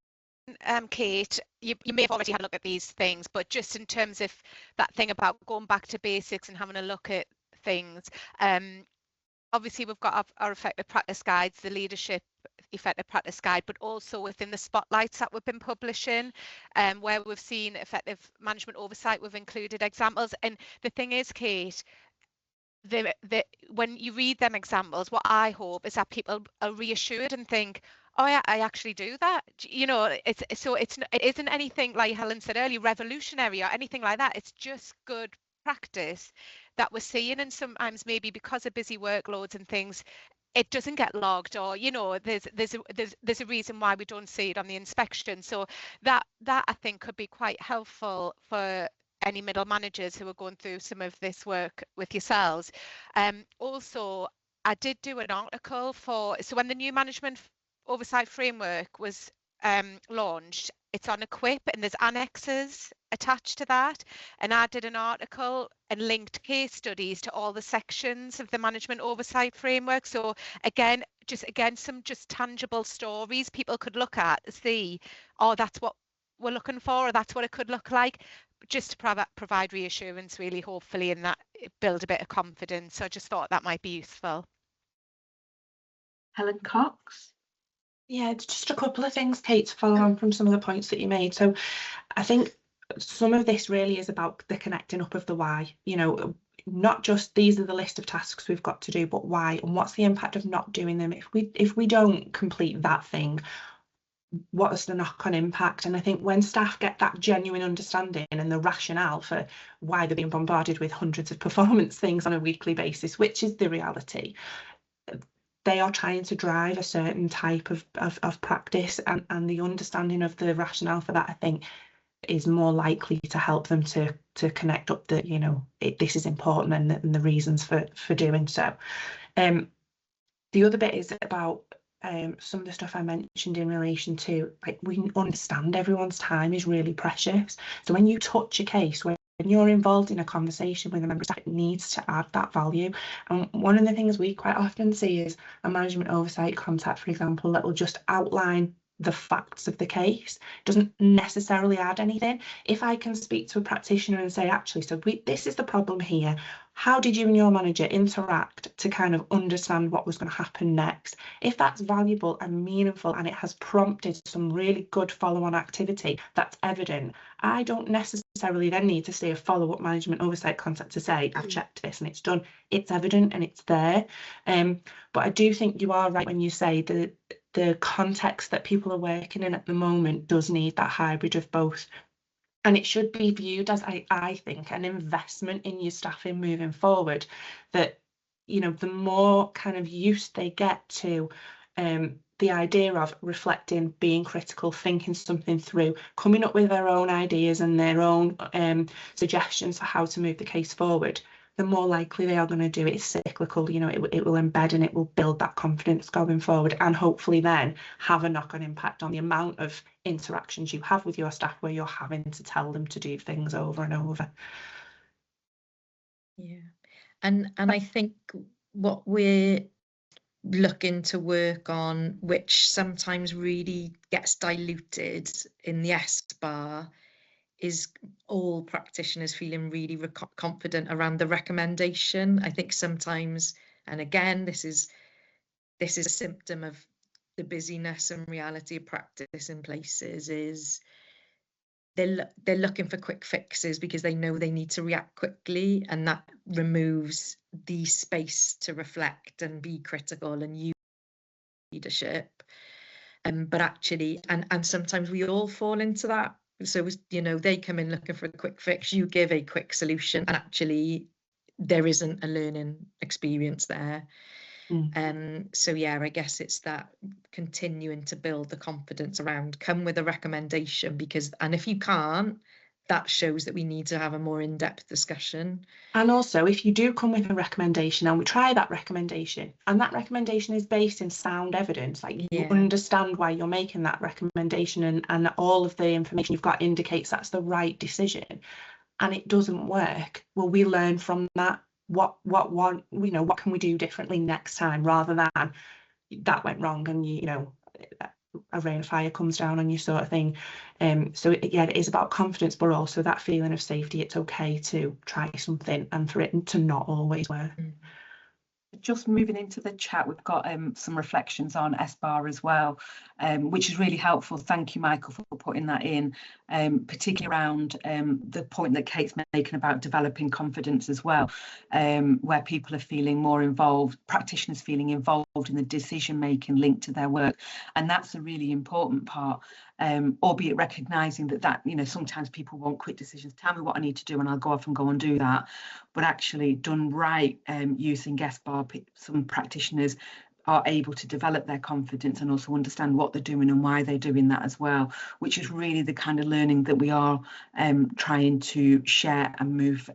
Kate, you may have already had a look at these things, but just in terms of that thing about going back to basics and having a look at things, obviously we've got our effective practice guides, the leadership effective practice guide, but also within the spotlights that we've been publishing, where we've seen effective management oversight, we've included examples. And the thing is, Kate, when you read them examples, what I hope is that people are reassured and think, oh yeah, I actually do that. You know, it isn't anything, like Helen said earlier, revolutionary or anything like that. It's just good practice that we're seeing, and sometimes maybe because of busy workloads and things, it doesn't get logged, or there's a reason why we don't see it on the inspection. So that I think could be quite helpful for any middle managers who are going through some of this work with yourselves. Also, I did do an article so when the new management oversight framework was launched, it's on Equip and there's annexes attached to that, and I did an article and linked case studies to all the sections of the management oversight framework. So again some just tangible stories people could look at, see, oh, that's what we're looking for, or that's what it could look like, just to provide reassurance, really, hopefully, and that build a bit of confidence. So I just thought that might be useful. Helen Cox? Yeah, just a couple of things, Kate, to follow on from some of the points that you made. So I think some of this really is about the connecting up of the why, not just these are the list of tasks we've got to do, but why, and what's the impact of not doing them. If we don't complete that thing, what is the knock-on impact? And I think when staff get that genuine understanding and the rationale for why they're being bombarded with hundreds of performance things on a weekly basis, which is the reality, they are trying to drive a certain type of practice, and the understanding of the rationale for that, I think, is more likely to help them to connect up that, this is important and the reasons for doing so. The other bit is about some of the stuff I mentioned in relation to, like, we understand everyone's time is really precious. So when you touch a case, when you're involved in a conversation with a member of staff, it needs to add that value. And one of the things we quite often see is a management oversight contact, for example, that will just outline the facts of the case. It doesn't necessarily add anything. If I can speak to a practitioner and say, actually, so this is the problem here, how did you and your manager interact to kind of understand what was going to happen next? If that's valuable and meaningful and it has prompted some really good follow-on activity that's evident, I don't necessarily then need to see a follow-up management oversight contact to say, I've checked this and it's done. It's evident and it's there. But I do think you are right when you say that the context that people are working in at the moment does need that hybrid of both. And it should be viewed as, I think, an investment in your staffing moving forward, that, you know, the more kind of use they get to the idea of reflecting, being critical, thinking something through, coming up with their own ideas and their own suggestions for how to move the case forward, the more likely they are going to do it. It's cyclical, you know, it will embed and it will build that confidence going forward, and hopefully then have a knock-on impact on the amount of interactions you have with your staff where you're having to tell them to do things over and over. Yeah, and I think what we're looking to work on, which sometimes really gets diluted in the S-bar, is all practitioners feeling really confident around the recommendation. I think sometimes, and again, this is a symptom of the busyness and reality of practice in places, is they're looking for quick fixes because they know they need to react quickly, and that removes the space to reflect and be critical and use leadership. But actually, and sometimes we all fall into that. So, you know, they come in looking for a quick fix, you give a quick solution, and actually there isn't a learning experience there. So yeah, I guess it's that continuing to build the confidence around, come with a recommendation, because, and if you can't, that shows that we need to have a more in-depth discussion. And also, if you do come with a recommendation and we try that recommendation, and that recommendation is based in sound evidence, like you understand why you're making that recommendation, and all of the information you've got indicates that's the right decision, and it doesn't work, well, we learn from that. What can we do differently next time, rather than that went wrong and you know a rain of fire comes down on you, sort of thing. So yeah, it is about confidence, but also that feeling of safety. It's okay to try something and for it to not always work. Just moving into the chat, we've got some reflections on S-bar as well, which is really helpful. Thank you, Michael, for putting that in, particularly around the point that Kate's making about developing confidence as well, where people are feeling more involved, practitioners feeling involved in the decision making linked to their work, and that's a really important part. Albeit recognising that you know, sometimes people want quick decisions. Tell me what I need to do and I'll go off and go and do that. But actually done right, using S-bar, some practitioners are able to develop their confidence and also understand what they're doing and why they're doing that as well, which is really the kind of learning that we are trying to share and move,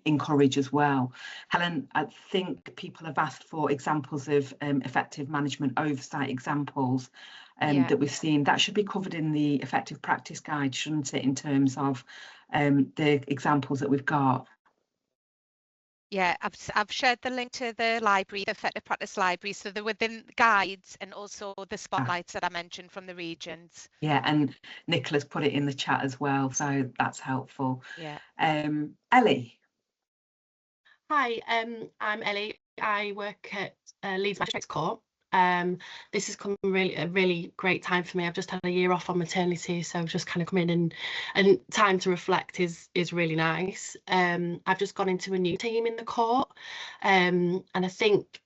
encourage as well. Helen, I think people have asked for examples of effective management oversight examples that we've seen. That should be covered in the effective practice guide, shouldn't it, in terms of the examples that we've got? Yeah, I've shared the link to the library, the effective practice library, so they're within the guides and also the spotlights that I mentioned from the regions. Yeah, and Nicola's put it in the chat as well, so that's helpful. Yeah. Ellie. Hi, I'm Ellie. I work at Leeds Magistrates Court. This has come a really great time for me. I've just had a year off on maternity, so just kind of come in and time to reflect is really nice. I've just gone into a new team in the court, and I think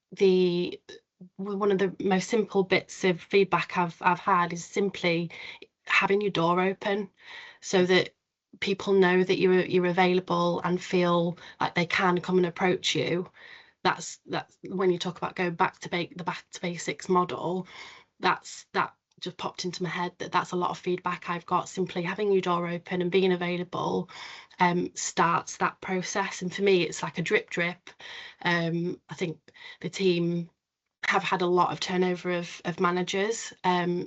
one of the most simple bits of feedback I've had is simply having your door open, so that people know that you're available and feel like they can come and approach you. That's when you talk about going back to the back to basics model, that just popped into my head, that's a lot of feedback I've got. Simply having your door open and being available starts that process, and for me it's like a drip. I think the team have had a lot of turnover of managers,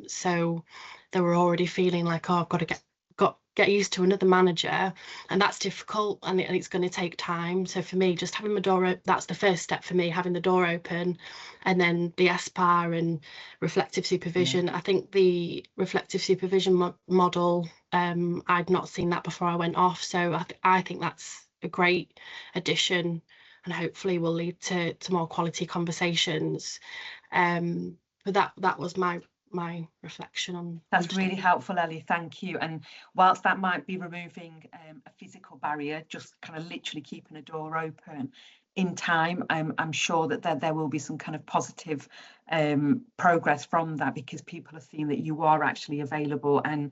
so they were already feeling like, oh, I've got get used to another manager, and that's difficult, and it's going to take time. So for me, just having my door that's the first step for me, having the door open, and then the SPAR and reflective supervision. I think the reflective supervision model, I'd not seen that before I went off, so I think that's a great addition, and hopefully will lead to more quality conversations. But that was my reflection on. That's really helpful, Ellie, thank you. And whilst that might be removing a physical barrier, just kind of literally keeping a door open, in time I'm sure that there will be some kind of positive progress from that, because people are seeing that you are actually available, and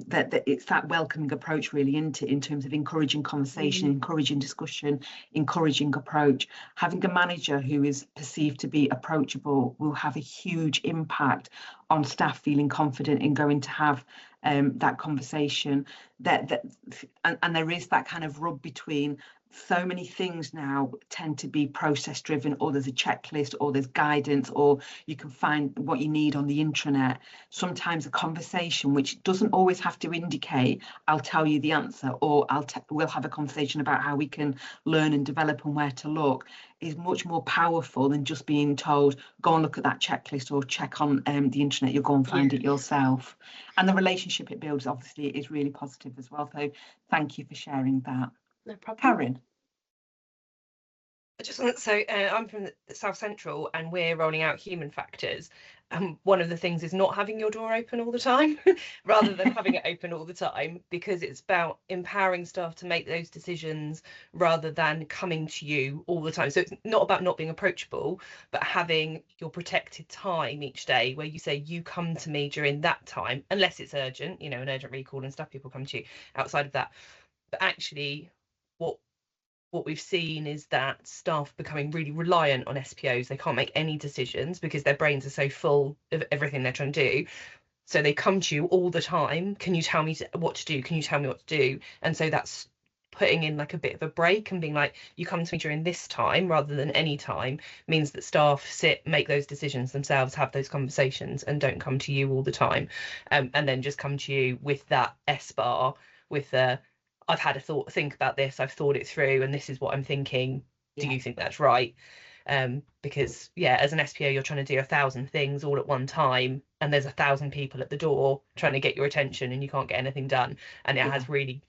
that it's that welcoming approach really in terms of encouraging conversation, encouraging discussion, encouraging approach. Having a manager who is perceived to be approachable will have a huge impact on staff feeling confident in going to have that conversation. And there is that kind of rub between, so many things now tend to be process driven, or there's a checklist, or there's guidance, or you can find what you need on the intranet. Sometimes a conversation, which doesn't always have to indicate I'll tell you the answer, or we'll have a conversation about how we can learn and develop and where to look, is much more powerful than just being told go and look at that checklist or check on the internet. You'll go and find it yourself. And the relationship it builds obviously is really positive as well, so thank you for sharing that. No problem. Karen. I just want to say, I'm from the South Central, and we're rolling out human factors. One of the things is not having your door open all the time, rather than having it open all the time, because it's about empowering staff to make those decisions rather than coming to you all the time. So it's not about not being approachable, but having your protected time each day where you say you come to me during that time, unless it's urgent, you know, an urgent recall and stuff, people come to you outside of that. But actually, what we've seen is that staff becoming really reliant on SPOs. They can't make any decisions because their brains are so full of everything they're trying to do. So they come to you all the time. Can you tell me what to do? Can you tell me what to do? And so that's putting in like a bit of a break and being like, you come to me during this time rather than any time, means that staff make those decisions themselves, have those conversations, and don't come to you all the time. And then just come to you with that SBAR, with the I've had a think about this, I've thought it through, and this is what I'm thinking. Do you think that's right? Because as an SPO, you're trying to do 1,000 things all at one time, and there's 1,000 people at the door trying to get your attention, and you can't get anything done. And it has really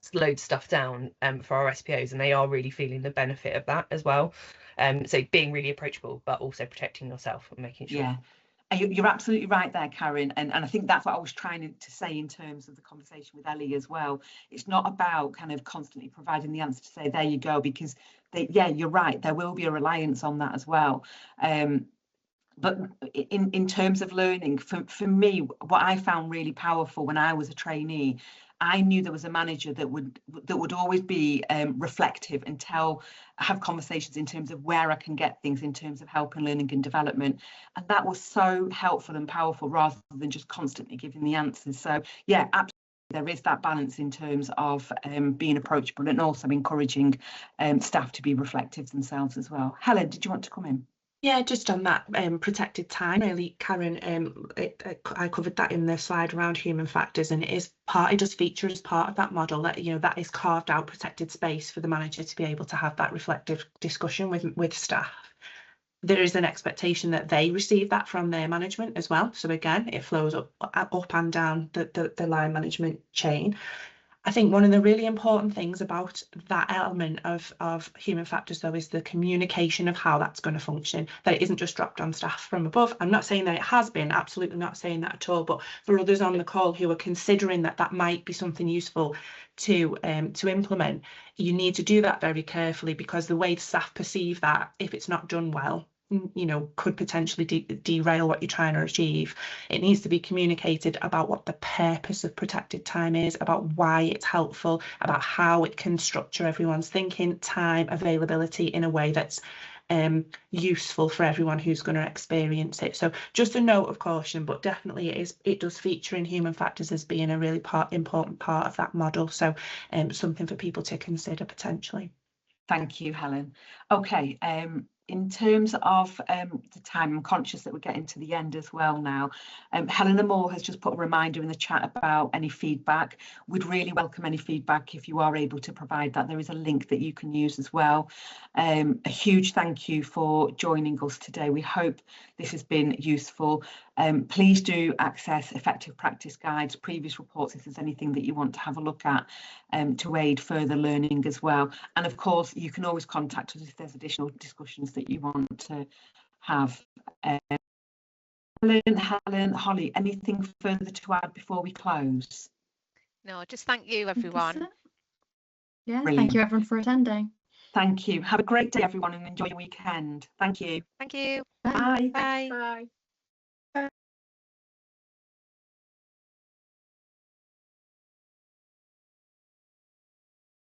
slowed stuff down for our SPOs, and they are really feeling the benefit of that as well. So being really approachable, but also protecting yourself and making sure. You're absolutely right there, Karen, and I think that's what I was trying to say in terms of the conversation with Ellie as well. It's not about kind of constantly providing the answer to say there you go, because you're right, there will be a reliance on that as well. But in terms of learning, for me, what I found really powerful when I was a trainee, I knew there was a manager that would always be reflective and have conversations in terms of where I can get things in terms of help and learning and development. And that was so helpful and powerful, rather than just constantly giving the answers. So absolutely, there is that balance in terms of being approachable and also encouraging staff to be reflective themselves as well. Helen, did you want to come in? Yeah, just on that protected time, really, Karen, I covered that in the slide around human factors, and it does feature as part of that model that, that is carved out protected space for the manager to be able to have that reflective discussion with staff. There is an expectation that they receive that from their management as well. So again, it flows up and down the line management chain. I think one of the really important things about that element of human factors, though, is the communication of how that's going to function, that it isn't just dropped on staff from above. I'm not saying that it has been, absolutely not saying that at all, but for others on the call who are considering that might be something useful to implement, you need to do that very carefully, because the way staff perceive that, if it's not done well, could potentially derail what you're trying to achieve. It needs to be communicated about what the purpose of protected time is, about why it's helpful, about how it can structure everyone's thinking, time, availability in a way that's useful for everyone who's going to experience it. So just a note of caution, but definitely it does feature in human factors as being a really important part of that model. So something for people to consider potentially. Thank you, Helen. Okay, in terms of the time, I'm conscious that we're getting to the end as well now. Helena Moore has just put a reminder in the chat about any feedback. We'd really welcome any feedback if you are able to provide that. There is a link that you can use as well. A huge thank you for joining us today. We hope this has been useful. Please do access effective practice guides, previous reports, if there's anything that you want to have a look at to aid further learning as well. And of course, you can always contact us if there's additional discussions that you want to have. Helen, Holly, anything further to add before we close? No, just thank you, everyone. Yeah, Brilliant. thank you everyone for attending. Thank you. Have a great day, everyone, and enjoy your weekend. Thank you. Thank you. Bye. Bye. Bye.